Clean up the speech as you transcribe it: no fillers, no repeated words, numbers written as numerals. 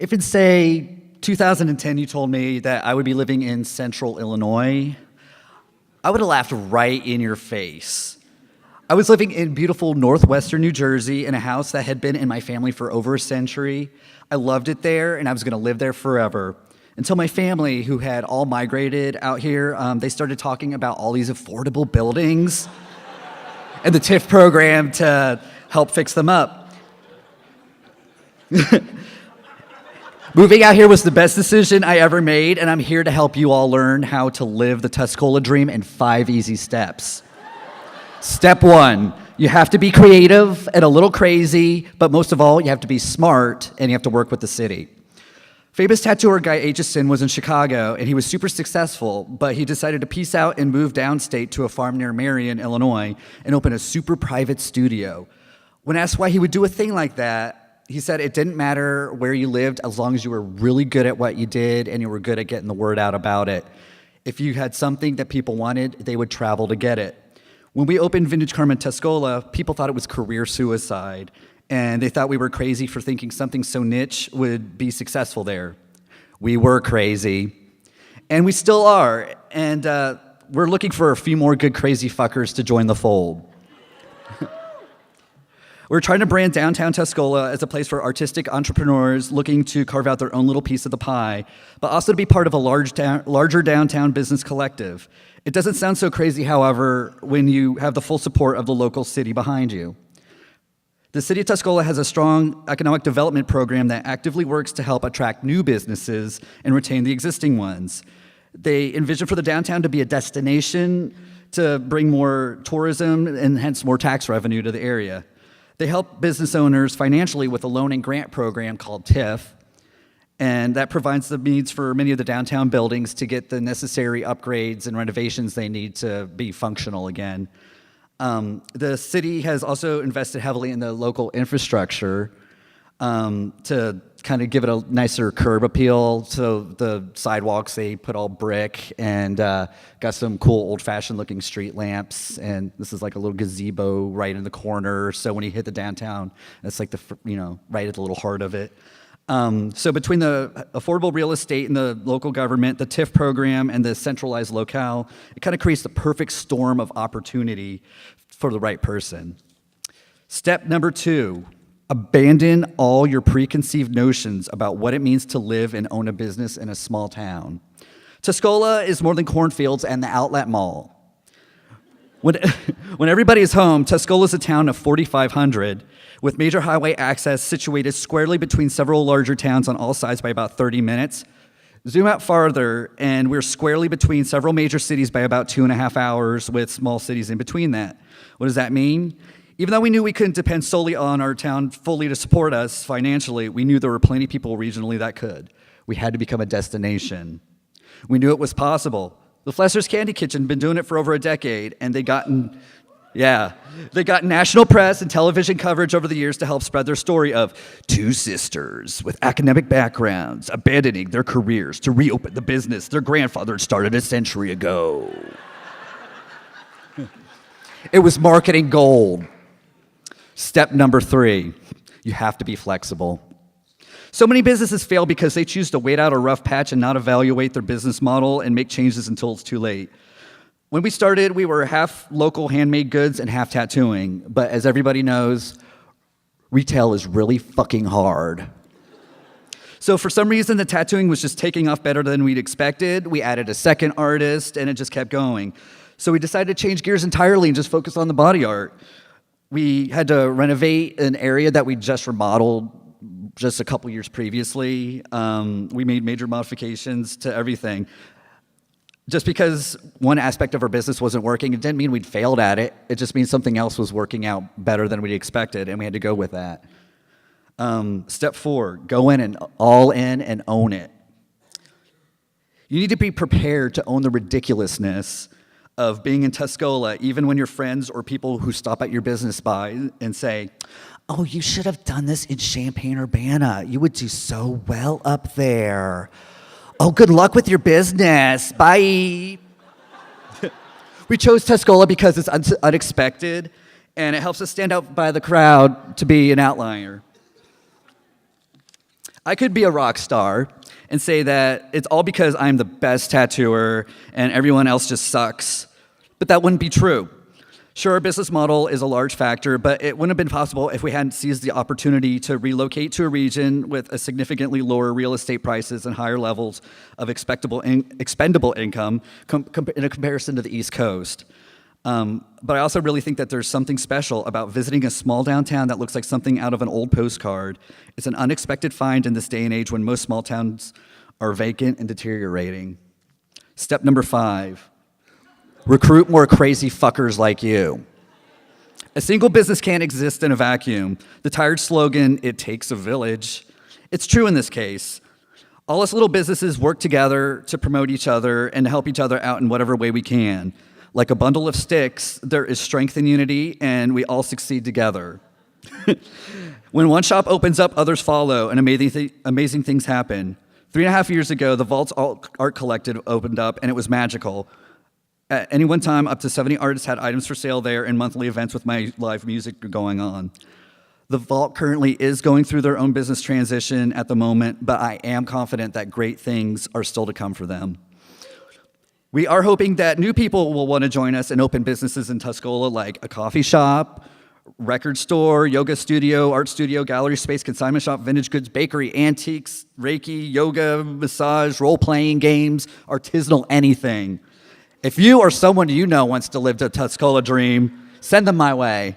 If in, say, 2010 you told me that I would be living in central Illinois, I would have laughed right in your face. I was living in beautiful northwestern New Jersey in a house that had been in my family for over a century. I loved it there, and I was going to live there forever. Until my family, who had all migrated out here, they started talking about all these affordable buildings and the TIF program to help fix them up. Moving out here was the best decision I ever made, and I'm here to help you all learn how to live the Tuscola dream in 5 easy steps. Step 1, you have to be creative and a little crazy, but most of all, you have to be smart and you have to work with the city. Famous tattooer Guy Aitchison was in Chicago, and he was super successful, but he decided to peace out and move downstate to a farm near Marion, Illinois, and open a super private studio. When asked why he would do a thing like that, he said it didn't matter where you lived as long as you were really good at what you did and you were good at getting the word out about it. If you had something that people wanted, they would travel to get it. When we opened Vintage Karma in Tuscola, people thought it was career suicide, and they thought we were crazy for thinking something so niche would be successful there. We were crazy, and we still are, and we're looking for a few more good crazy fuckers to join the fold. We're trying to brand downtown Tuscola as a place for artistic entrepreneurs looking to carve out their own little piece of the pie, but also to be part of a larger downtown business collective. It doesn't sound so crazy, however, when you have the full support of the local city behind you. The city of Tuscola has a strong economic development program that actively works to help attract new businesses and retain the existing ones. They envision for the downtown to be a destination to bring more tourism and hence more tax revenue to the area. They help business owners financially with a loan and grant program called TIF, and that provides the means for many of the downtown buildings to get the necessary upgrades and renovations they need to be functional again. The city has also invested heavily in the local infrastructure to kind of give it a nicer curb appeal. So the sidewalks, they put all brick and got some cool old-fashioned looking street lamps. And this is like a little gazebo right in the corner. So when you hit the downtown, it's like right at the little heart of it. So between the affordable real estate and the local government, the TIF program, and the centralized locale, it kind of creates the perfect storm of opportunity for the right person. Step number 2, abandon all your preconceived notions about what it means to live and own a business in a small town. Tuscola is more than cornfields and the outlet mall. When everybody is home, Tuscola is a town of 4,500 with major highway access situated squarely between several larger towns on all sides by about 30 minutes. Zoom out farther, and we're squarely between several major cities by about 2.5 hours with small cities in between that. What does that mean? Even though we knew we couldn't depend solely on our town fully to support us financially, we knew there were plenty of people regionally that could. We had to become a destination. We knew it was possible. The Flesser's Candy Kitchen had been doing it for over a decade, and they got national press and television coverage over the years to help spread their story of 2 sisters with academic backgrounds abandoning their careers to reopen the business their grandfather had started a century ago. It was marketing gold. Step number 3, you have to be flexible. So many businesses fail because they choose to wait out a rough patch and not evaluate their business model and make changes until it's too late. When we started, we were half local handmade goods and half tattooing, but as everybody knows, retail is really fucking hard. So for some reason, the tattooing was just taking off better than we'd expected. We added a second artist, and it just kept going. So we decided to change gears entirely and just focus on the body art. We had to renovate an area that we just remodeled just a couple years previously. We made major modifications to everything. Just because one aspect of our business wasn't working, it didn't mean we'd failed at it. It just means something else was working out better than we expected, and we had to go with that. Step 4, go in and all in and own it. You need to be prepared to own the ridiculousness of being in Tuscola, even when your friends or people who stop at your business by and say, "Oh, you should have done this in Champaign, Urbana. You would do so well up there. Oh, good luck with your business. Bye." We chose Tuscola because it's unexpected, and it helps us stand out by the crowd to be an outlier. I could be a rock star and say that it's all because I'm the best tattooer and everyone else just sucks, but that wouldn't be true. Sure, our business model is a large factor, but it wouldn't have been possible if we hadn't seized the opportunity to relocate to a region with a significantly lower real estate prices and higher levels of expendable income in a comparison to the East Coast. But I also really think that there's something special about visiting a small downtown that looks like something out of an old postcard. It's an unexpected find in this day and age when most small towns are vacant and deteriorating. Step number 5. Recruit more crazy fuckers like you. A single business can't exist in a vacuum. The tired slogan, "It takes a village." It's true in this case. All us little businesses work together to promote each other and to help each other out in whatever way we can. Like a bundle of sticks, there is strength in unity, and we all succeed together. When one shop opens up, others follow, and amazing things happen. 3.5 years ago, the Vaults Art Collective opened up, and it was magical. At any one time, up to 70 artists had items for sale there and monthly events with my live music going on. The Vault currently is going through their own business transition at the moment, but I am confident that great things are still to come for them. We are hoping that new people will want to join us and open businesses in Tuscola like a coffee shop, record store, yoga studio, art studio, gallery space, consignment shop, vintage goods, bakery, antiques, Reiki, yoga, massage, role-playing games, artisanal anything. If you or someone you know wants to live the Tuscola dream, send them my way.